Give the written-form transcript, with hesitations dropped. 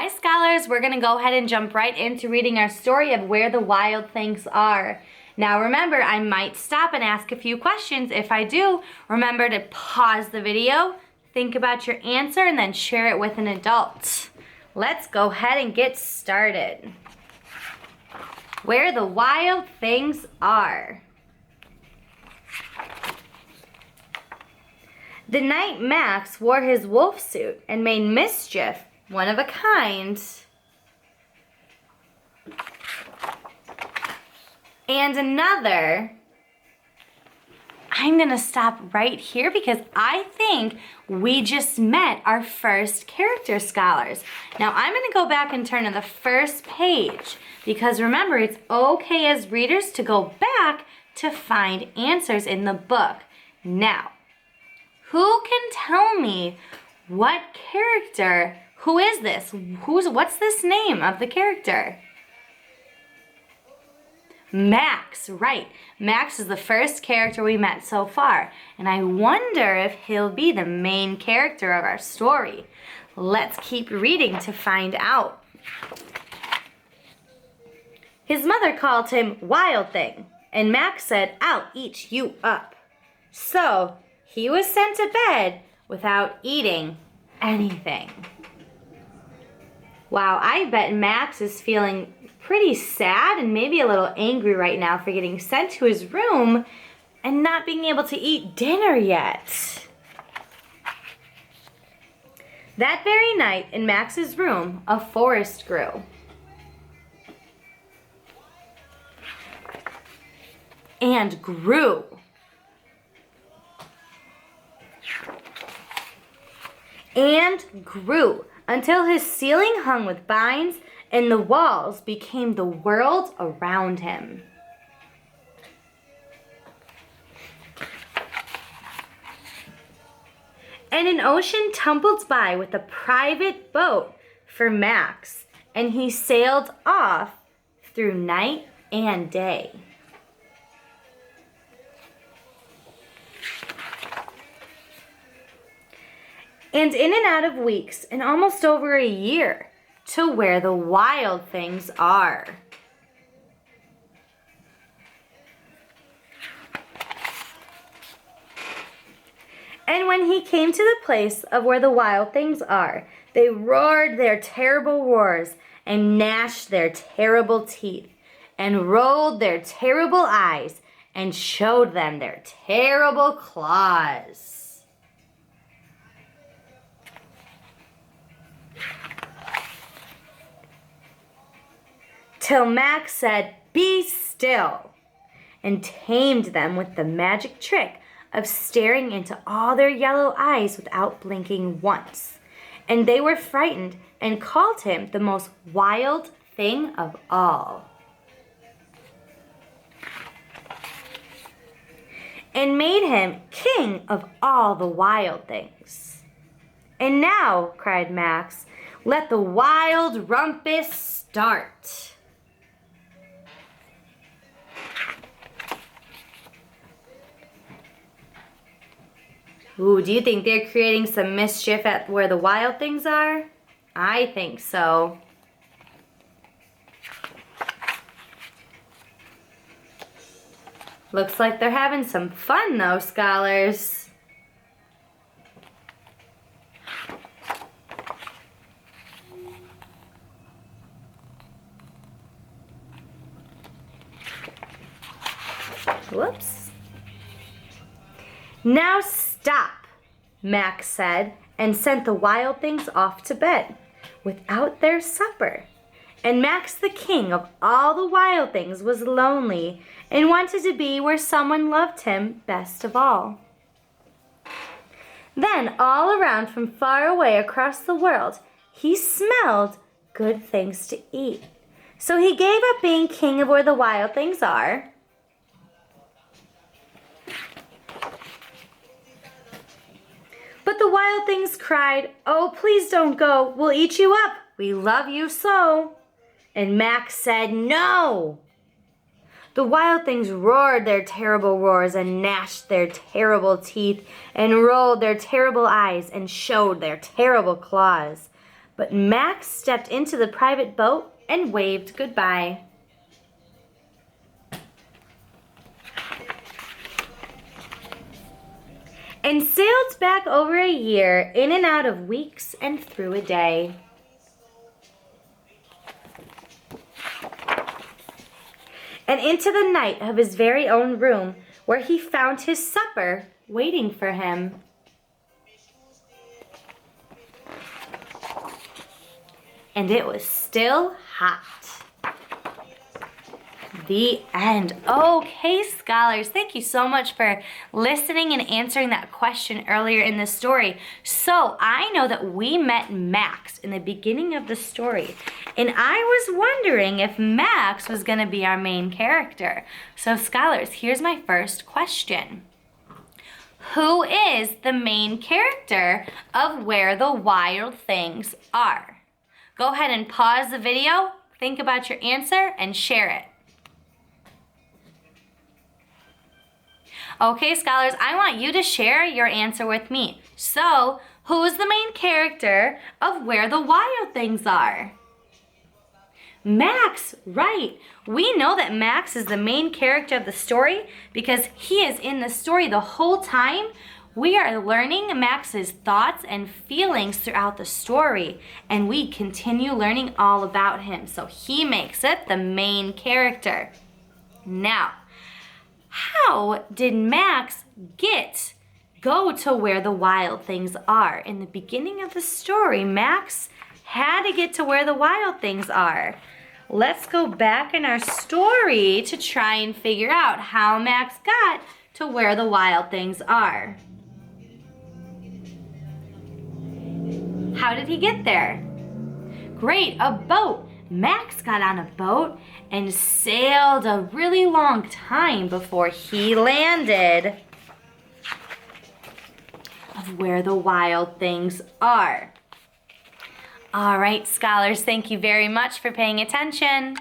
Hi, scholars. We're going to go ahead and jump right into reading our story of Where the Wild Things Are. Now, remember, I might stop and ask a few questions. If I do, remember to pause the video, think about your answer, and then share it with an adult. Let's go ahead and get started. Where the Wild Things Are. The night Max wore his wolf suit and made mischief, one of a kind, and another. I'm gonna stop right here because I think we just met our first character, scholars. Now I'm gonna go back and turn to the first page because remember, it's okay as readers to go back to find answers in the book. Now, who can tell me what character? Who is this? What's this name of the character? Max, right. Max is the first character we met so far, and I wonder if he'll be the main character of our story. Let's keep reading to find out. His mother called him Wild Thing, and Max said, "I'll eat you up." So he was sent to bed without eating anything. Wow, I bet Max is feeling pretty sad and maybe a little angry right now for getting sent to his room and not being able to eat dinner yet. That very night in Max's room, a forest grew. And grew. And grew until his ceiling hung with vines and the walls became the world around him. And an ocean tumbled by with a private boat for Max, and he sailed off through night and day. And in and out of weeks, and almost over a year, to where the wild things are. And when he came to the place of where the wild things are, they roared their terrible roars, and gnashed their terrible teeth, and rolled their terrible eyes, and showed them their terrible claws. Till Max said, "Be still," and tamed them with the magic trick of staring into all their yellow eyes without blinking once. And they were frightened and called him the most wild thing of all. And made him king of all the wild things. And now, cried Max, let the wild rumpus start. Ooh, do you think they're creating some mischief at where the wild things are? I think so. Looks like they're having some fun though, scholars. Whoops. Now stop, Max said, and sent the wild things off to bed without their supper. And Max, the king of all the wild things, was lonely and wanted to be where someone loved him best of all. Then, all around from far away across the world, he smelled good things to eat. So he gave up being king of where the wild things are. But the wild things cried, "Oh, please don't go. We'll eat you up. We love you so." And Max said, "No." The wild things roared their terrible roars and gnashed their terrible teeth and rolled their terrible eyes and showed their terrible claws. but Max stepped into the private boat and waved goodbye. And sailed back over a year, in and out of weeks and through a day. And into the night of his very own room, where he found his supper waiting for him. And it was still hot. The end. Okay, scholars, thank you so much for listening and answering that question earlier in the story. So I know that we met Max in the beginning of the story, and I was wondering if Max was going to be our main character. So scholars, here's my first question. Who is the main character of Where the Wild Things Are? Go ahead and pause the video, think about your answer, and share it. Okay, scholars, I want you to share your answer with me. So, who is the main character of Where the Wild Things Are? Max, right. We know that Max is the main character of the story because he is in the story the whole time. We are learning Max's thoughts and feelings throughout the story, and we continue learning all about him. So he makes it the main character. Now, how did Max go to where the wild things are? In the beginning of the story, Max had to get to where the wild things are. Let's go back in our story to try and figure out how Max got to where the wild things are. How did he get there? Great, a boat. Max got on a boat and sailed a really long time before he landed of where the wild things are. All right, scholars, thank you very much for paying attention.